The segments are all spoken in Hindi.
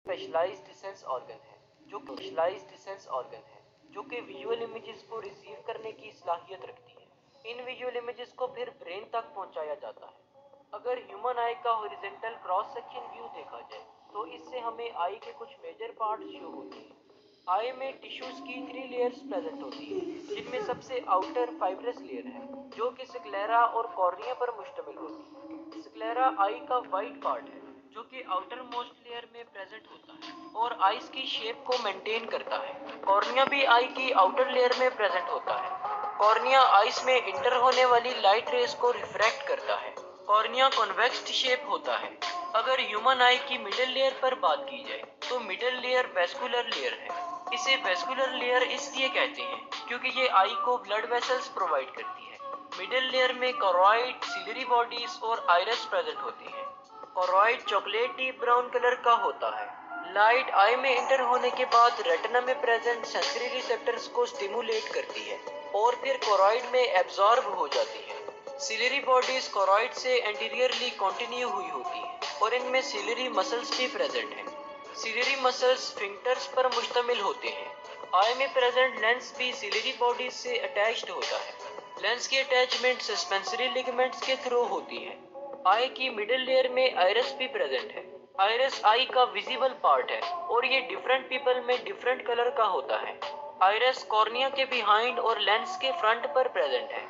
स्पेशलाइज्ड सेंस ऑर्गन है जो कि विजुअल इमेजेस को रिसीव करने की सलाहियत रखती है। इन विजुअल इमेजेस को फिर ब्रेन तक पहुंचाया जाता है। अगर ह्यूमन आई का हॉरिजॉन्टल क्रॉस सेक्शन व्यू देखा जाए तो इससे हमें आई के कुछ मेजर पार्ट्स शो होते हैं। आई में टिश्यूज की 3 लेयर्स प्रेजेंट होती है, जिनमें सबसे आउटर फाइब्रस लेयर है जो कि स्क्लेरा और कॉर्निया पर मुश्तमिल होती है। स्क्लेरा आई का वाइट पार्ट है जो कि आउटर मोस्ट लेयर में प्रेजेंट होता है और आईज की शेप को मेंटेन करता है। कॉर्निया भी आई की आउटर लेयर में प्रेजेंट होता है। कॉर्निया आईज में इंटर होने वाली लाइट रेज को रिफ्रैक्ट करता है। कॉर्निया कॉन्वेक्स शेप होता है। अगर ह्यूमन आई की मिडिल लेयर पर बात की जाए तो मिडिल लेयर वेस्कुलर लेयर है। इसे वेस्कुलर लेयर इसलिए कहते हैं क्योंकि ये आई को ब्लड वेसल्स प्रोवाइड करती है। मिडिल लेयर में कोरॉइड, सिलरी बॉडीज और आइरिस प्रेजेंट होती है। कोरॉइड चॉकलेटी ब्राउन कलर का होता है। लाइट आई में एंटर होने के बाद रेटिना में प्रेजेंट सेंसरी रिसेप्टर्स को स्टिमुलेट करती है और फिर कोरॉइड में एब्जॉर्ब हो जाती है। सिलरी बॉडीज कोरॉइड से एंटीरियरली कंटिन्यू हुई होती है और इनमें सिलरी मसल्स भी प्रेजेंट हैं। सिलरी मसल्स फिंगर्स पर मुश्तमिल होते हैं। आई में प्रेजेंट लेंस भी सिलरी बॉडीज से अटैच्ड होता है। लेंस की अटैचमेंट सस्पेंसरी लिगामेंट्स के थ्रू होती है। आई की मिडिल लेयर में आइरिस भी प्रेजेंट है। आइरिस आई का विजिबल पार्ट है और ये डिफरेंट पीपल में डिफरेंट कलर का होता है। आइरिस कॉर्निया के बिहाइंड और लेंस के फ्रंट पर प्रेजेंट है।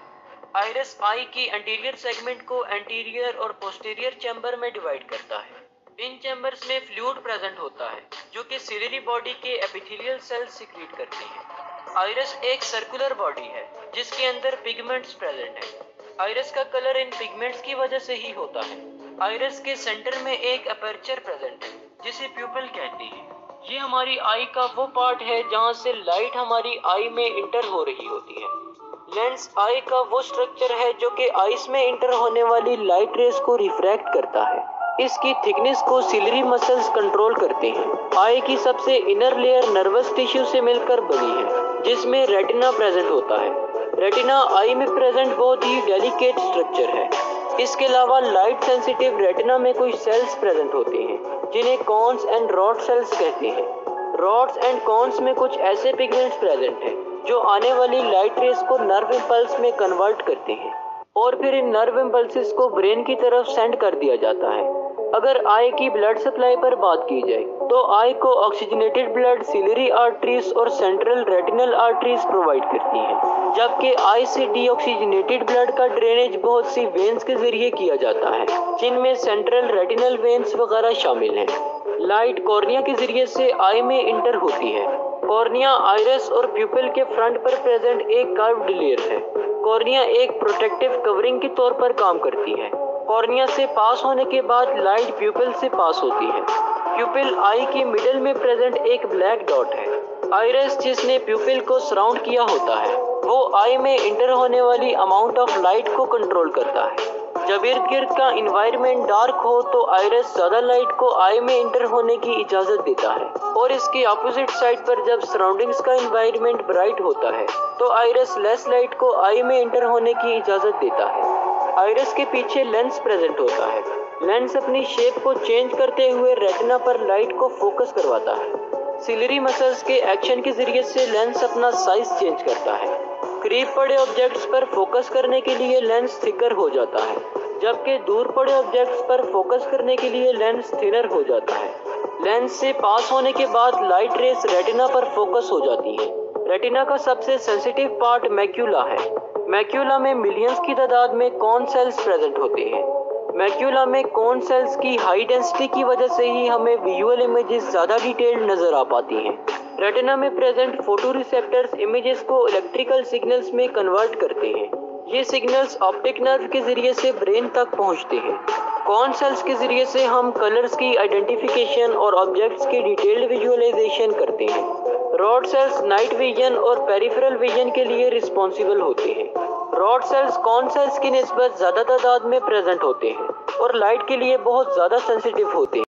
आइरिस आई की एंटीरियर सेगमेंट को एंटीरियर और पोस्टीरियर चैम्बर में डिवाइड करता है। इन चैम्बर्स में फ्लूइड प्रेजेंट होता है जो कि सिलरी बॉडी के एपिथेलियल सेल्स सीक्रेट करते हैं। आइरिस एक सर्कुलर बॉडी है जिसके अंदर पिगमेंट्स प्रेजेंट हैं। आइरिस का कलर इन पिगमेंट्स की वजह से ही होता है। आइरिस के सेंटर में एक अपर्चर प्रेजेंट है जिसे प्यूपिल कहते हैं। ये हमारी आई का वो पार्ट है जहाँ से लाइट हमारी आई में इंटर हो रही होती है। लेंस आई का वो स्ट्रक्चर है जो कि आईज में इंटर होने वाली लाइट रेस को रिफ्रैक्ट करता है। इसकी थिकनेस को सिलरी मसल्स कंट्रोल करते हैं। आई की सबसे इनर लेयर नर्वस टिश्यू से मिलकर बनी है जिसमें रेटिना प्रेजेंट होता है। रेटिना आई में प्रेजेंट बहुत ही डेलिकेट स्ट्रक्चर है। इसके अलावा लाइट सेंसिटिव रेटिना में कुछ सेल्स प्रेजेंट होते हैं जिन्हें कॉन्स एंड रॉड सेल्स कहते हैं। रॉड्स एंड कॉन्स में कुछ ऐसे पिगमेंट्स प्रेजेंट हैं जो आने वाली लाइट रेस को नर्व इम्पल्स में कन्वर्ट करते हैं और फिर इन नर्व इम्पल्सेस को ब्रेन की तरफ सेंड कर दिया जाता है। अगर आई की ब्लड सप्लाई पर बात की जाए तो आई को ऑक्सीजनेटेड ब्लड सिलरी आर्टरीज और सेंट्रल रेटिनल आर्टरीज प्रोवाइड करती हैं, जबकि आई से डीऑक्सीजनेटेड ब्लड का ड्रेनेज बहुत सी वेन्स के जरिए किया जाता है जिनमें सेंट्रल रेटिनल वेन्स वगैरह शामिल हैं। लाइट कॉर्निया के जरिए से आई में इंटर होती है। कॉर्निया आइरिस और प्यूपिल के फ्रंट पर प्रेजेंट एक कर्व्ड लेयर है। कॉर्निया एक प्रोटेक्टिव कवरिंग के तौर पर काम करती है। कॉर्निया से पास होने के बाद लाइट प्यूपिल से पास होती है। प्यूपिल आई की मिडिल में प्रेजेंट एक ब्लैक डॉट है। आइरिस जिसने प्यूपिल को सराउंड किया होता है वो आई में इंटर होने वाली अमाउंट ऑफ लाइट को कंट्रोल करता है। जब इर्द गिर्द का इन्वायरमेंट डार्क हो तो आइरिस ज्यादा लाइट को आई में इंटर होने की इजाजत देता है और इसके ऑपोजिट साइड पर जब सराउंडिंग्स का इन्वायरमेंट ब्राइट होता है तो आइरिस लेस लाइट को आई में इंटर होने की इजाजत देता है। आइरिस के पीछे लेंस प्रेजेंट होता है। लेंस अपनी शेप को चेंज करते हुए रेटिना पर लाइट को फोकस करवाता है। सिलरी मसल्स के एक्शन के जरिए से लेंस अपना साइज चेंज करता है। करीब पड़े ऑब्जेक्ट्स पर फोकस करने के लिए लेंस थिकर हो जाता है, जबकि दूर पड़े ऑब्जेक्ट्स पर फोकस करने के लिए लेंस थिनर हो जाता है। लेंस से पास होने के बाद लाइट रेस रेटिना पर फोकस हो जाती है। रेटिना का सबसे सेंसिटिव पार्ट मैक्यूला है। मैक्यूला में मिलियंस की तादाद में कॉन सेल्स प्रेजेंट होते हैं। मैक्यूला में कॉन सेल्स की हाई डेंसिटी की वजह से ही हमें विजुअल इमेजेस ज़्यादा डिटेल्ड नजर आ पाती हैं। रेटिना में प्रेजेंट फोटो रिसेप्टर्स इमेजेस को इलेक्ट्रिकल सिग्नल्स में कन्वर्ट करते हैं। ये सिग्नल्स ऑप्टिक नर्व के जरिए से ब्रेन तक पहुंचते हैं। कॉन सेल्स के जरिए से हम कलर्स की आइडेंटिफिकेशन और ऑब्जेक्ट्स की डिटेल्ड विजुअलाइजेशन करते हैं। रॉड सेल्स नाइट विजन और पेरिफेरल विजन के लिए रिस्पॉन्सिबल होते हैं। रॉड सेल्स कॉन सेल्स की निस्बत ज़्यादा तादाद में प्रेजेंट होते हैं और लाइट के लिए बहुत ज़्यादा सेंसिटिव होते हैं।